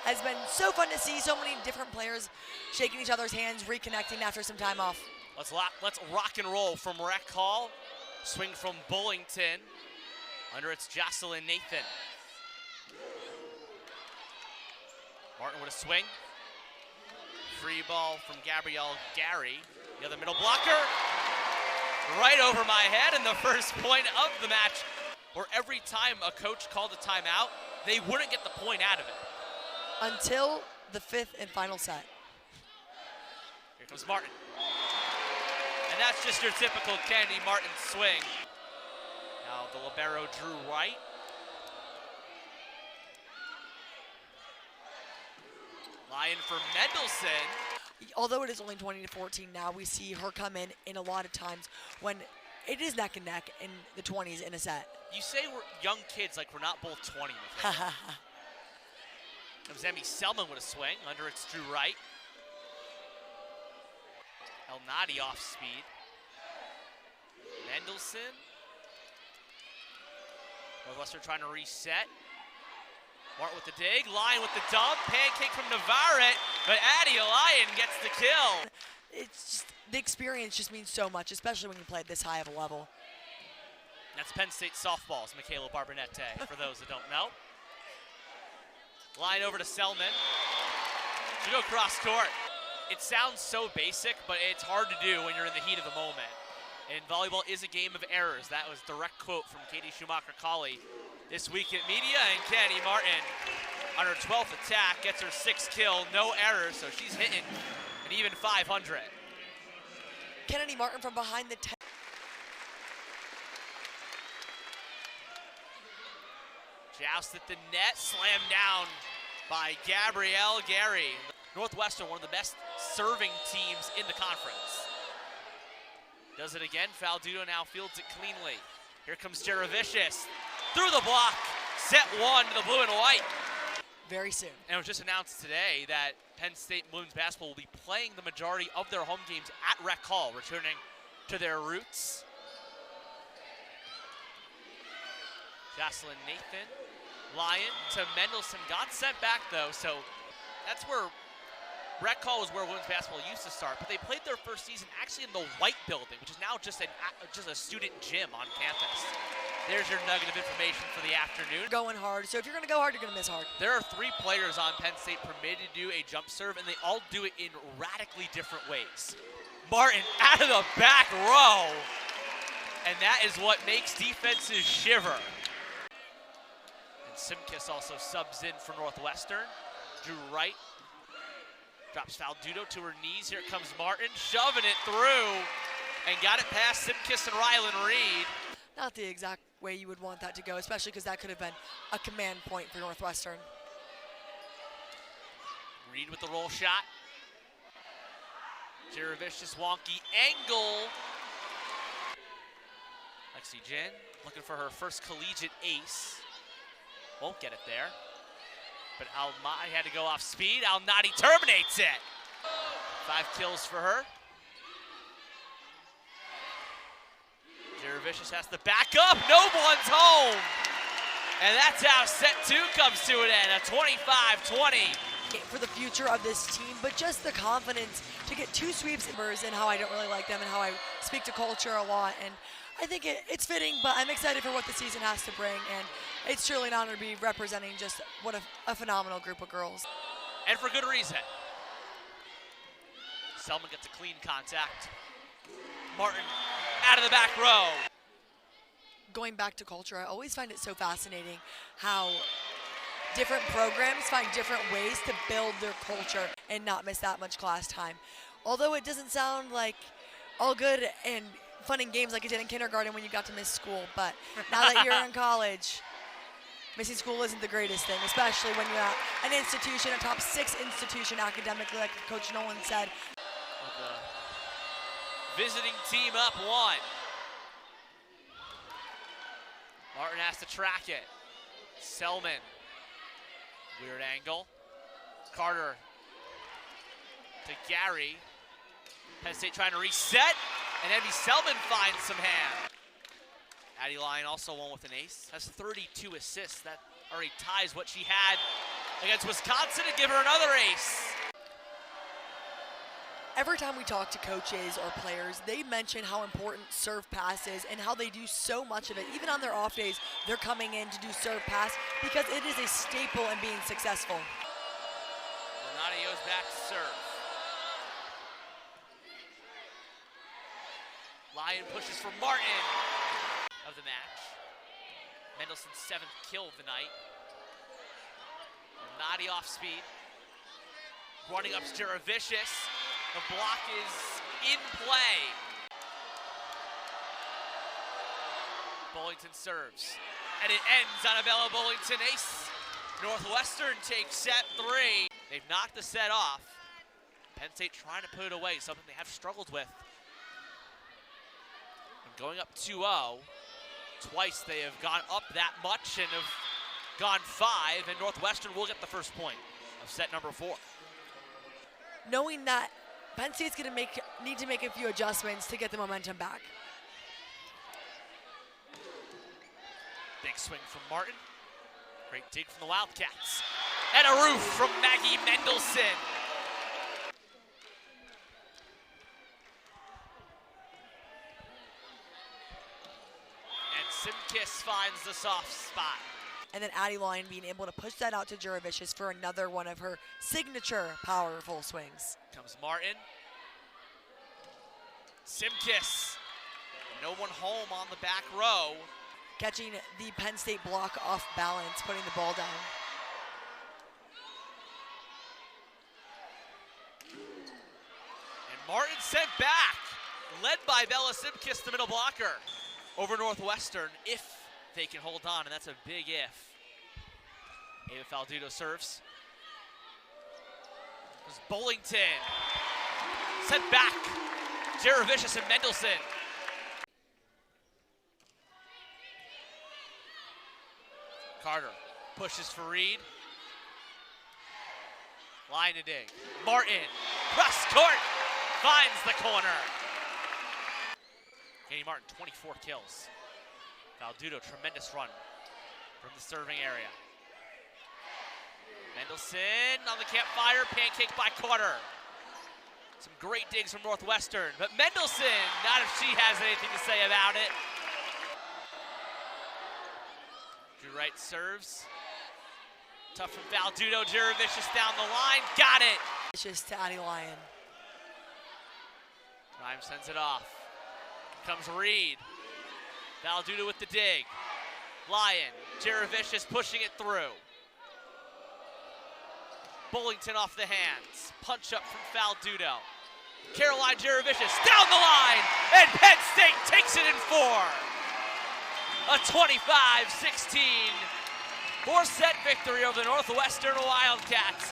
has been so fun to see. So many different players shaking each other's hands, reconnecting after some time off. Let's rock and roll from Rec Hall. Swing from Bullington. Under it's Jocelyn Nathan. Martin with a swing. Free ball from Gabrielle Gary. The other middle blocker. Right over my head, and the first point of the match, where every time a coach called a timeout, they wouldn't get the point out of it. Until the fifth and final set. Here comes Martin. And that's just your typical Kennedy Martin swing. Now the libero Drew Wright. Lyon for Mendelson. Although it is only 20-14 now, we see her come in a lot of times when it is neck and neck in the 20s in a set. You say we're young kids like we're not both 20. Comes Emmy Selman with a swing. Under it's Drew Wright. El Nadi off speed. Mendelson. Northwestern trying to reset. Martin with the dig, Lyon with the dump, pancake from Navarrete, but Addie Lyon gets the kill. It's just, the experience just means so much, especially when you play at this high of a level. That's Penn State softball's Michaela Barbonette, for those that don't know. Line over to Selman. To go cross court. It sounds so basic, but it's hard to do when you're in the heat of the moment. And volleyball is a game of errors. That was a direct quote from Katie Schumacher-Colley this week at media, and Kennedy Martin on her 12th attack gets her 6th kill, no errors, so she's hitting an even 500. Kennedy Martin from behind the 10. Joust at the net, slammed down by Gabrielle Gary. Northwestern, one of the best serving teams in the conference. Does it again, Faldudo now fields it cleanly. Here comes Jaravicious. Through the block, set one to the blue and white. Very soon. And it was just announced today that Penn State women's basketball will be playing the majority of their home games at Rec Hall, returning to their roots. Jocelyn Nathan, Lyon to Mendelson, got sent back though, so that's where Rec Hall was where women's basketball used to start, but they played their first season actually in the White Building, which is now just a student gym on campus. There's your nugget of information for the afternoon. Going hard, so if you're going to go hard, you're going to miss hard. There are 3 players on Penn State permitted to do a jump serve, and they all do it in radically different ways. Martin out of the back row, and that is what makes defenses shiver. And Simkis also subs in for Northwestern. Drew Wright drops Faldudo to her knees. Here comes Martin, shoving it through, and got it past Simkis and Rylan Reed. Not the exact way you would want that to go, especially because that could have been a command point for Northwestern. Reed with the roll shot. Jaravicious wonky angle. Lexi Jin looking for her first collegiate ace. Won't get it there. But Almati had to go off speed. Al-Nadi terminates it. 5 kills for her. Jaravicious has to back up. No one's home. And that's how set 2 comes to an end. A 25-20. For the future of this team, but just the confidence to get 2 sweeps and how I don't really like them and how I speak to culture a lot. And I think it's fitting, but I'm excited for what the season has to bring. And it's truly an honor to be representing just what a phenomenal group of girls. And for good reason. Selman gets a clean contact. Martin out of the back row. Going back to culture, I always find it so fascinating how different programs find different ways to build their culture and not miss that much class time. Although it doesn't sound like all good and fun and games like it did in kindergarten when you got to miss school, but now that you're in college, missing school isn't the greatest thing, especially when you're at an institution, a top 6 institution academically, like Coach Nolan said. The visiting team up 1. Martin has to track it. Selman. Weird angle. Carter to Gary. Penn State trying to reset, and Emmy Selman finds some hand. Addie Lyon also won with an ace. Has 32 assists. That already ties what she had against Wisconsin and give her another ace. Every time we talk to coaches or players, they mention how important serve pass is and how they do so much of it. Even on their off days, they're coming in to do serve pass because it is a staple in being successful. Donadio's back to serve. Lyon pushes for Martin of the match. Mendelson's 7th kill of the night. Donati off speed. Running up Jaravicious. The block is in play. Bullington serves. And it ends on a Bella Bullington ace. Northwestern takes set 3. They've knocked the set off. Penn State trying to put it away, something they have struggled with. And going up 2-0, twice they have gone up that much and have gone 5, and Northwestern will get the first point of set number 4. Knowing that Penn State's going to need to make a few adjustments to get the momentum back. Big swing from Martin. Great dig from the Wildcats. And a roof from Maggie Mendelson. And Simkis finds the soft spot. And then Addie Lyon being able to push that out to Jaravicious for another one of her signature powerful swings. Comes Martin. Simkis. No one home on the back row. Catching the Penn State block off balance, putting the ball down. And Martin sent back, led by Bella Simkis, the middle blocker, over Northwestern, if they can hold on, and that's a big if. Ava Faldudo serves. There's Bullington. Sent back. Jaravicious and Mendelson. Carter pushes for Reed. Line to dig. Martin, cross court, finds the corner. Katie Martin, 24 kills. Faldudo, tremendous run from the serving area. Mendelson on the campfire, pancake by Carter. Some great digs from Northwestern, but Mendelson, not if she has anything to say about it. Drew Wright serves. Tough from Faldudo, Jaravicious down the line, got it. It's just to Addie Lyon. Rhymes sends it off. Comes Reed. Faldudo with the dig. Lyon, Jaravicious pushing it through. Bullington off the hands. Punch up from Faldudo. Caroline Jaravicious down the line, and Penn State takes it in 4. A 25-16 4-set victory over the Northwestern Wildcats.